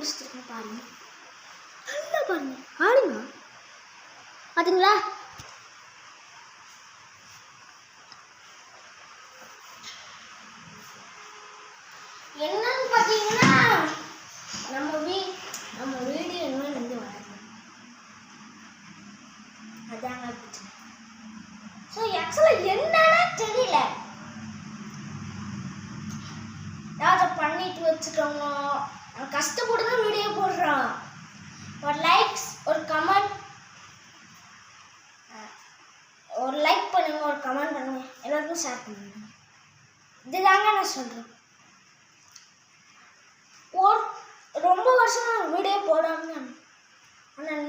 பிடிச்சிருக்கேன் பாருங்க, நல்லா பாருங்க, பாருங்க பாத்தீங்களா? என்னன்னு பாத்தீங்கன்னா நம்ம வீடியோ இன்னும் வந்து வரணும், அதாங்க பிரச்சனை. ஸோ ஆக்சுவலாக என்னன்னா தெரியல, அதை பண்ணிட்டு வச்சுக்கோங்க. கஷ்டப்பட்டு தான் வீடியோ போடுறோம். ஒரு லைக்ஸ், ஒரு கமெண்ட், ஒரு லைக் பண்ணுங்க, ஒரு கமெண்ட் பண்ணுங்க, எல்லாருக்கும் ஷேர் பண்ணுங்க. இதுதாங்க நான் சொல்றேன். ரொம்ப வருஷம் வீடியோ போடாமல், ஆனால்